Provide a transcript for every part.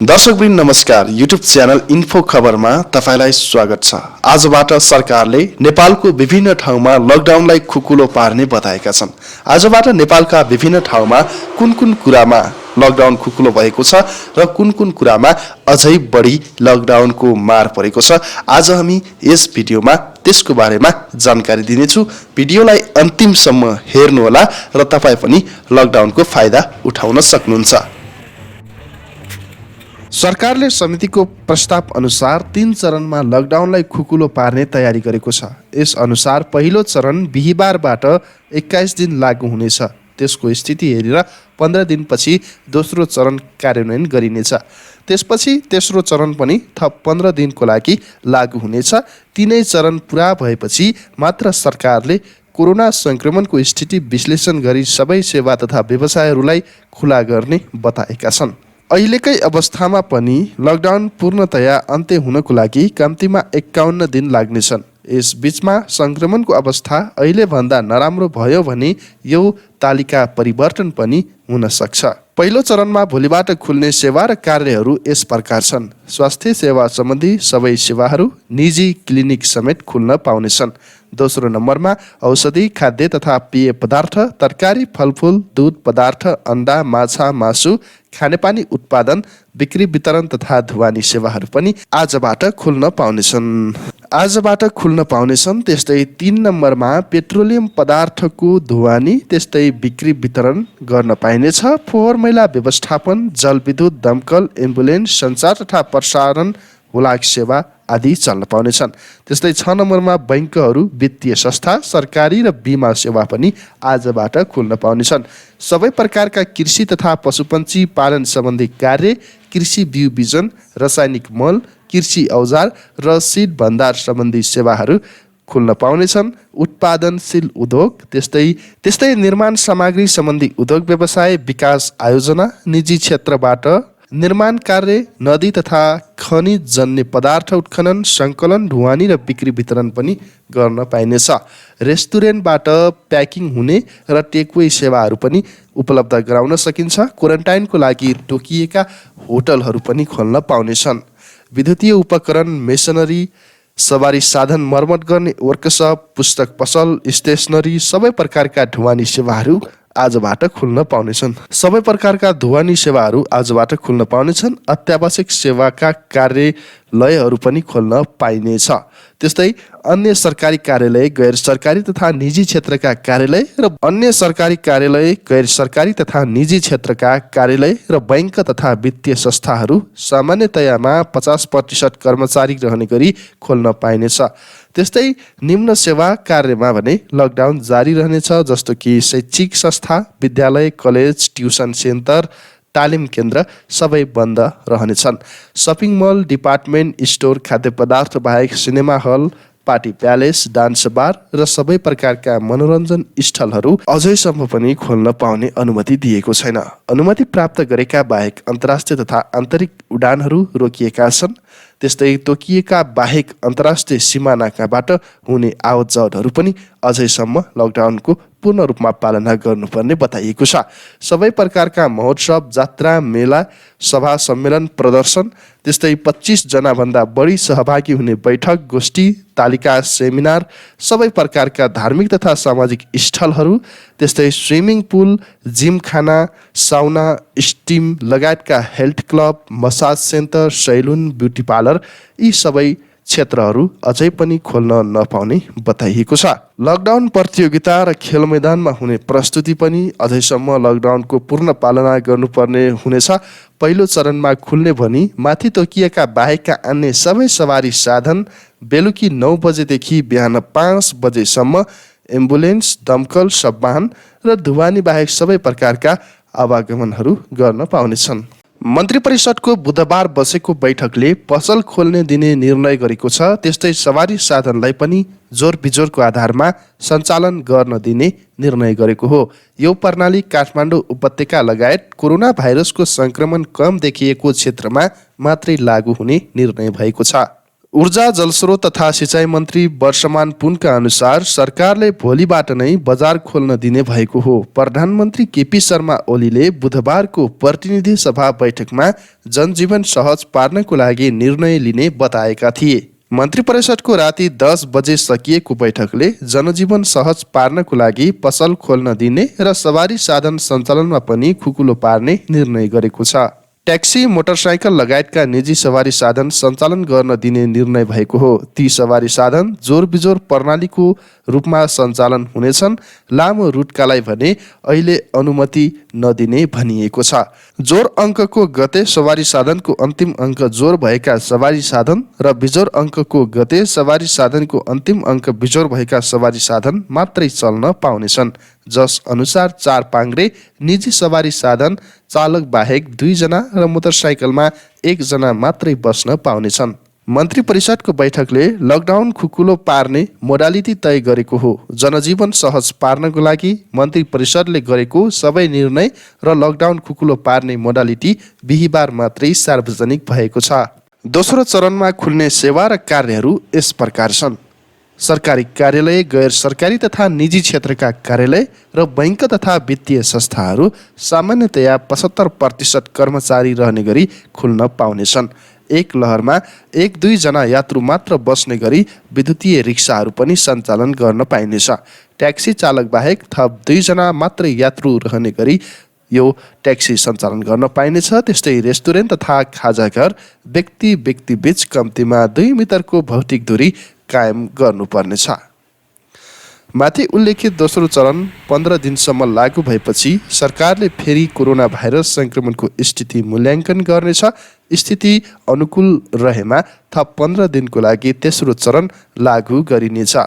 दर्शकवृन्द नमस्कार। YouTube channel info खबरमा तपाईलाई स्वागत छ। आजबाट सरकारले नेपालको विभिन्न ठाउँमा लकडाउनलाई खुकुलो पार्ने बताएका छन्। आजबाट नेपालका विभिन्न ठाउँमा कुन कुरामा लकडाउन खुकुलो भएको छ र कुन कुरामा अझै बढी लकडाउनको मार परेको छ, आज हामी यस भिडियोमा त्यसको बारेमा जानकारी दिनेछु। भिडियोलाई अन्तिमसम्म हेर्नुहोला र तपाई पनि लकडाउनको फाइदा उठाउन सक्नुहुन्छ। सरकारले समितिको प्रस्ताव अनुसार 3 चरणमा लकडाउनलाई खुकुलो पार्ने तयारी गरेको छ। यस अनुसार पहिलो चरण बिहीबारबाट 21 दिन लागू हुनेछ। त्यसको स्थिति हेरेर 15 दिनपछि दोस्रो चरण कार्यान्वयन गरिनेछ। त्यसपछि तेस्रो चरण पनि थप 15 दिनको लागि लागू हुनेछ। तीनै चरण पुरा भएपछि मात्र सरकारले कोरोना संक्रमणको स्थिति विश्लेषण गरी सबै सेवा तथा व्यवसायहरूलाई खुला गर्ने बताएका छन्। अहिलेकै अवस्थामा पनि लकडाउन पूर्णतया अन्त्य हुनको लागि कम्तीमा 51 दिन लाग्नेछन्। यस बीचमा संक्रमणको अवस्था अहिले भन्दा नराम्रो भयो भने यो तालिका परिवर्तन पनि हुन सक्छ। पहिलो चरणमा भोलिबाट खुल्ने सेवा र कार्यहरू यस प्रकार छन्। स्वास्थ्य सेवा सम्बन्धी सबै सेवाहरू, निजी क्लिनिक समेत खुल्न पाउनेछन्। दोस्रो नम्बरमा औषधि, खाद्य तथा पेय पदार्थ, तरकारी, फलफुल, दूध पदार्थ, अन्डा, माछा, मासु, खानेपानी उत्पादन, बिक्री वितरण तथा ढुवानी सेवाहरू पनि आजबाट खुल्न पाउनेछन्। त्यस्तै 3 नम्बरमा पेट्रोलियम पदार्थको ढुवानी त्यस्तै बिक्री वितरण गर्न पाइनेछ। फोहोर मैला व्यवस्थापन, जलविद्युत, दमकल, एम्बुलेन्स, सञ्चार तथा प्रसारण, हुलाक सेवा आदि चल्न पाउनेछन्। त्यस्तै 6 नम्बरमा बैंकहरू, वित्तीय संस्था, सरकारी र बीमा सेवा पनि आजबाट खुल्न पाउनेछन्। सबै प्रकारका कृषि तथा पशुपन्छी पालन सम्बन्धी कार्य, कृषि बिउ बिजन, रासायनिक मल, कृषि औजार र सिड भण्डार सम्बन्धी सेवाहरू खुल्न पाउनेछन्। उत्पादनशील उद्योग, त्यस्तै निर्माण सामग्री सम्बन्धी उद्योग व्यवसाय, विकास आयोजना, निजी क्षेत्रबाट निर्माण कार्य, नदी तथा खनिज जन्य पदार्थ उत्खनन, सङ्कलन, ढुवानी र बिक्री वितरण पनि गर्न पाइनेछ। रेस्टुरेन्टबाट प्याकिङ हुने र टेकवे सेवाहरू पनि उपलब्ध गराउन सकिन्छ। क्वारेन्टाइनको लागि तोकिएका होटलहरू पनि खोल्न पाउनेछन्। विद्युतीय उपकरण, मेसनरी, सवारी साधन मर्मत गर्ने वर्कसप, पुस्तक पसल, स्टेसनरी, सबै प्रकारका ढुवानी सेवाहरू आजबाट खुल्न पाउनेछन्। अत्यावश्यक सेवाका कार्यालयहरू पनि खोल्न पाइनेछ। त्यस्तै अन्य सरकारी कार्यालय, गैर सरकारी तथा निजी क्षेत्रका कार्यालय र बैंक तथा वित्तीय संस्थाहरू सामान्यतयामा 50% कर्मचारी रहने गरी खोल्न पाइनेछ। त्यस्तै निम्न सेवा कार्यमा भने लकडाउन जारी रहनेछ, जस्तो कि शैक्षिक संस्था, विद्यालय, कलेज, ट्युसन सेन्टर, तालिम केन्द्र सबै बन्द रहनेछन्। सपिङ मल, डिपार्टमेन्ट स्टोर, खाद्य पदार्थ बाहेक cinema hall, party palace, dance bar र सबै प्रकारका मनोरञ्जन स्थलहरू अझैसम्म पनि खोल्न पाउने अनुमति दिएको छैन। अनुमति प्राप्त गरेका बाहेक अन्तर्राष्ट्रिय तथा आन्तरिक उडानहरू रोकिएका छन्। त्यस्तै तोकिएका बाहेक अन्तर्राष्ट्रिय सिमानाकाबाट हुने आवत जावतहरू पनि अझैसम्म लकडाउनको पूर्ण रूपमा पालना गर्नुपर्ने बताइएको छ। सबै प्रकारका महोत्सव, जात्रा, मेला, सभा, सम्मेलन, प्रदर्शन, त्यस्तै 25 जनाभन्दा बढी सहभागी हुने बैठक, गोष्ठी, तालिका, सेमिनार, सबै प्रकारका धार्मिक तथा सामाजिक स्थलहरू, त्यस्तै स्विमिङ पुल, जिमखाना, साउना, स्टिम लगायतका health club, massage centre, salon, beauty parlour, यी सबै क्षेत्रहरू अझै पनि खोल्न नपाउने बताइएको छ। लकडाउन प्रतियोगिता र खेल मैदानमा हुने प्रस्तुति पनि अझैसम्म लकडाउनको पूर्ण पालना गर्नुपर्ने हुनेछ। पहिलो चरणमा खुल्ने भनी माथि तोकिएका बाहेकका अन्य सबै सवारी साधन बेलुकी 9 बजेदेखि बिहान 5 बजेसम्म, एम्बुलेन्स, दमकल, सवाहन र ढुवानी बाहेक सबै प्रकारका आवागमनहरू गर्न पाउनेछन्। मन्त्री परिषदको बुधबार बसेको बैठकले पसल खोल्ने दिने निर्णय गरेको छ। त्यस्तै सवारी साधनलाई पनि जोर बिजोरको आधारमा सञ्चालन गर्न दिने निर्णय गरेको हो। यो प्रणाली काठमाडौँ उपत्यका लगायत कोरोना भाइरसको संक्रमण कम देखिएको क्षेत्रमा मात्रै लागू हुने निर्णय भएको छ। ऊर्जा जलस्रोत तथा सिँचाइ मन्त्री वर्षमान पुनका अनुसार सरकारले भोलिबाट नै बजार खोल्न दिने भएको हो। प्रधानमन्त्री केपी शर्मा ओलीले बुधबारको प्रतिनिधि सभा बैठकमा जनजीवन सहज पार्नको लागि निर्णय लिने बताएका थिए। मन्त्री परिषदको राति 10 बजे सकिएको बैठकले जनजीवन सहज पार्नको लागि पसल खोल्न दिने र सवारी साधन सञ्चालनमा पनि खुकुलो पार्ने निर्णय गरेको छ। ट्याक्सी, मोटरसाइकल लगायतका निजी सवारी साधन सञ्चालन गर्न दिने निर्णय भएको हो। ती सवारी साधन जोर बिजोर प्रणालीको रूपमा सञ्चालन हुनेछन्। लामो रुटकालाई भने अहिले अनुमति नदिने भनिएको छ। जोर अङ्कको गते सवारी साधनको अन्तिम अङ्क जोर भएका सवारी साधन र बिजोर अङ्कको गते सवारी साधनको अन्तिम अङ्क बिजोर भएका सवारी साधन मात्रै चल्न पाउनेछन्, जस अनुसार 4 पाङ्ग्रे निजी सवारी साधन चालक बाहेक 2 जना र मोटरसाइकलमा 1 जना मात्रै बस्न पाउनेछन्। मन्त्री परिषदको बैठकले लकडाउन खुकुलो पार्ने मोडालिटी तय गरेको हो। जनजीवन सहज पार्नको लागि मन्त्री परिषदले गरेको सबै निर्णय र लकडाउन खुकुलो पार्ने मोडालिटी बिहीबार मात्रै सार्वजनिक भएको छ। दोस्रो चरणमा खुल्ने सेवा र कार्यहरू यस प्रकार छन्। सरकारी कार्यालय, गैर सरकारी तथा निजी क्षेत्रका कार्यालय र बैंक तथा वित्तीय संस्थाहरू सामान्यतया 75% कर्मचारी रहने गरी खुल्न पाउनेछन्। एक लहरमा 1-2 जना यात्रु मात्र बस्ने गरी विद्युतीय रिक्साहरू पनि सञ्चालन गर्न पाइनेछ। ट्याक्सी चालक बाहेक थप 2 जना मात्रै यात्रु रहने गरी यो ट्याक्सी सञ्चालन गर्न पाइनेछ। त्यस्तै रेस्टुरेन्ट तथा खाजाघर व्यक्ति बीच कम्तीमा 2 मिटरको भौतिक दूरी कायम गर्नुपर्नेछ। माथि उल्लेखित दोस्रो चरण 15 दिनसम्म लागू भएपछि सरकारले फेरि कोरोना भाइरस सङ्क्रमणको स्थिति मूल्याङ्कन गर्नेछ। स्थिति अनुकूल रहेमा थप 15 दिनको लागि तेस्रो चरण लागू गरिनेछ।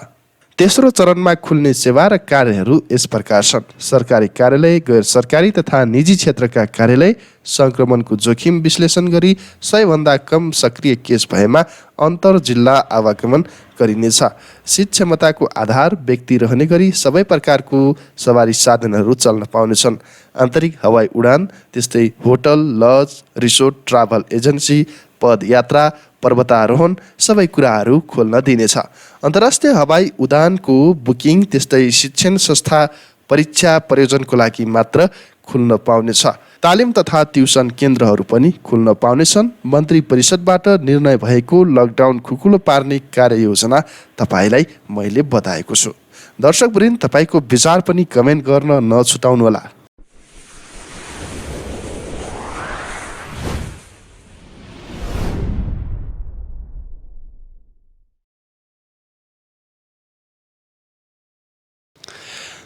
तेस्रो चरणमा खुल्ने सेवा र कार्यहरू यस प्रकार छन्। सरकारी कार्यालय, गैर सरकारी तथा निजी क्षेत्रका कार्यालय सङ्क्रमणको जोखिम विश्लेषण गरी 100 भन्दा कम सक्रिय केस भएमा अन्तर जिल्ला आवागमन गरिनेछ। सीट क्षमताको आधार व्यक्ति रहने गरी सबै प्रकारको सवारी साधनहरू चल्न पाउनेछन्। आन्तरिक हवाई उडान, त्यस्तै hotel, lodge, resort, travel agency, पदयात्रा, पर्वतारोहण सबै कुराहरू खोल्न दिनेछ। अन्तर्राष्ट्रिय हवाई उडानको बुकिङ, त्यस्तै शिक्षण संस्था परीक्षा प्रयोजनको लागि मात्र खुल्न पाउनेछ। तालिम तथा ट्युसन केन्द्रहरू पनि खुल्न पाउनेछन्। मन्त्री परिषदबाट निर्णय भएको लकडाउन खुकुलो पार्ने कार्ययोजना तपाईँलाई मैले बताएको छु। दर्शकवृन्द, तपाईँको विचार पनि कमेन्ट गर्न नछुटाउनुहोला।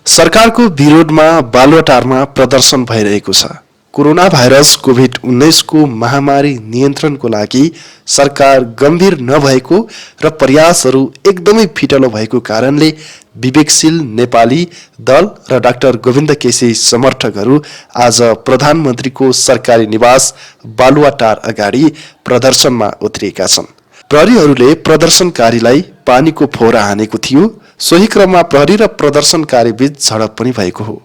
सरकारको विरोधमा बालुवाटारमा प्रदर्शन भइरहेको छ। कोरोना भाइरस कोभिड-19 को महामारी नियन्त्रणको लागि सरकार गम्भीर नभएको र प्रयासहरू एकदमै फिटलो भएको कारणले विवेकशील नेपाली दल र डाक्टर गोविन्द केसी समर्थकहरू आज प्रधानमन्त्रीको सरकारी निवास बालुवाटार अगाडि प्रदर्शनमा उत्रिएका छन्। प्रहरीहरूले प्रदर्शनकारीलाई पानीको फोहरा हानेको थियो। सोही क्रममा प्रहरी र प्रदर्शनकारी बीच झडप पनि भएको हो।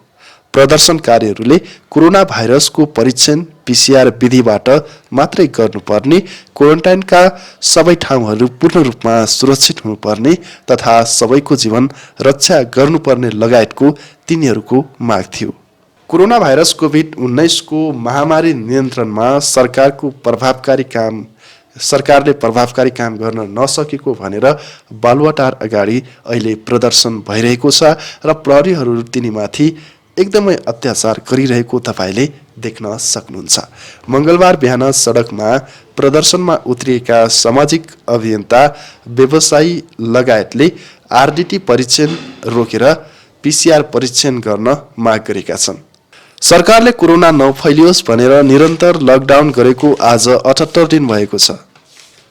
प्रदर्शनकारीहरूले कोरोना भाइरसको परीक्षण PCR विधिबाट मात्रै गर्नुपर्ने, क्वारेन्टाइनका सबै ठाउँहरू पूर्ण रूपमा सुरक्षित हुनुपर्ने तथा सबैको जीवन रक्षा गर्नुपर्ने लगायतको तिनीहरूको माग थियो। कोरोना भाइरस कोभिड-19 को महामारी नियन्त्रणमा सरकारले प्रभावकारी काम गर्न नसकेको भनेर बालुवाटार अगाडि अहिले प्रदर्शन भइरहेको छ र प्रहरीहरू तिनीमाथि एकदमै अत्याचार गरिरहेको तपाईले देख्न सक्नुहुन्छ। मंगलबार बिहान सडकमा प्रदर्शनमा उत्रिएका सामाजिक अभियन्ता, व्यवसायी लगायतले RDT परीक्षण रोकेर PCR परीक्षण गर्न माग गरेका छन्। सरकारले कोरोना नफैलियोस् भनेर निरन्तर लकडाउन गरेको आज 78 दिन भएको छ।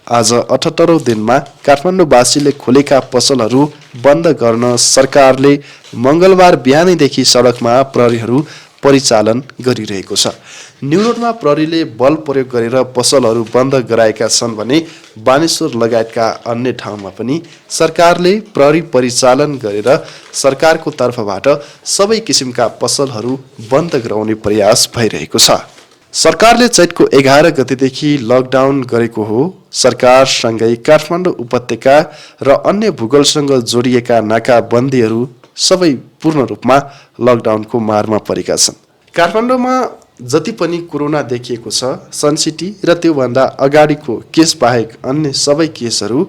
आज 78औं दिनमा काठमाडौँवासीले खोलेका पसलहरू बन्द गर्न सरकारले मंगलबार बिहानैदेखि सडकमा प्रहरीहरू परिचालन गरिरहेको छ। न्युरोडमा प्रहरीले बल प्रयोग गरेर पसलहरू बन्द गराएका छन् भने बानेश्वर लगायतका अन्य ठाउँमा पनि सरकारले प्रहरी परिचालन गरेर सरकारको तर्फबाट सबै किसिमका पसलहरू बन्द गराउने प्रयास भइरहेको छ। सरकारले चैतको 11 गतेदेखि लकडाउन गरेको हो। सरकारसँगै काठमाडौँ उपत्यका र अन्य भूगोलसँग जोडिएका नाकाबन्दीहरू सबै पूर्ण रूपमा लकडाउनको मारमा परेका छन्। काठमाडौँमा जति पनि कोरोना देखिएको छ, सनसिटी र त्योभन्दा अगाडिको केस बाहेक अन्य सबै केसहरू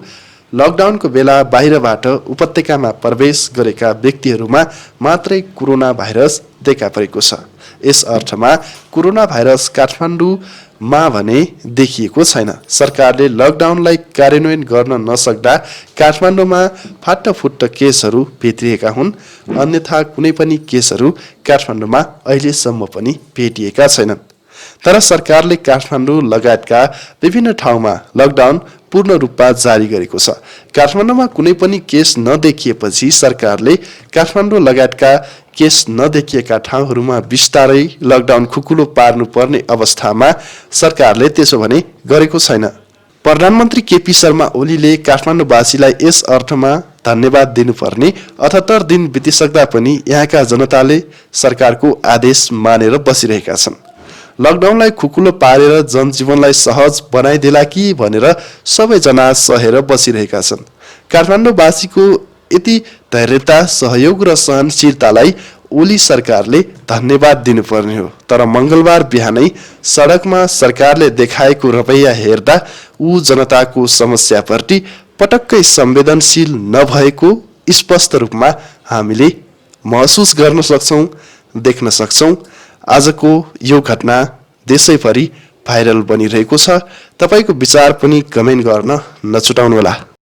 लकडाउनको बेला बाहिरबाट उपत्यकामा प्रवेश गरेका व्यक्तिहरूमा मात्रै कोरोना भाइरस देखा परेको छ। यस अर्थमा कोरोना भाइरस काठमाडौँमा भने देखिएको छैन। सरकारले लकडाउनलाई कार्यान्वयन गर्न नसक्दा काठमाडौँमा फाटाफुट्ट केसहरू भित्रिएका हुन्। अन्यथा कुनै पनि केसहरू काठमाडौँमा अहिलेसम्म पनि भेटिएका छैनन्। तर सरकारले काठमाडौँ लगायतका विभिन्न ठाउँमा लकडाउन पूर्ण रूपमा जारी गरेको छ। काठमाडौँमा कुनै पनि केस नदेखिएपछि सरकारले काठमाडौँ लगायतका केस नदेखिएका ठाउँहरूमा बिस्तारै लकडाउन खुकुलो पार्नुपर्ने अवस्थामा सरकारले त्यसो भने गरेको छैन। प्रधानमन्त्री केपी शर्मा ओलीले काठमाडौँवासीलाई यस अर्थमा धन्यवाद दिनुपर्ने 78 दिन बितिसक्दा पनि यहाँका जनताले सरकारको आदेश मानेर बसिरहेका छन्। लकडाउनलाई खुकुलो पारेर जनजीवनलाई सहज बनाइदेला कि भनेर सबैजना सहेर बसिरहेका छन्। काठमाडौँवासीको यति धैर्यता, सहयोग र सहनशीलतालाई ओली सरकारले धन्यवाद दिनुपर्ने हो। तर मंगलबार बिहानै सडकमा सरकारले देखाएको रवैया हेर्दा ऊ जनताको समस्याप्रति पटक्कै संवेदनशील नभएको स्पष्ट रूपमा हामीले महसुस गर्न सक्छौं, देख्न सक्छौं। आजको यो घटना देशैभरि भाइरल बनिरहेको छ। तपाईको विचार पनि कमेन्ट गर्न नछुटाउनुहोला।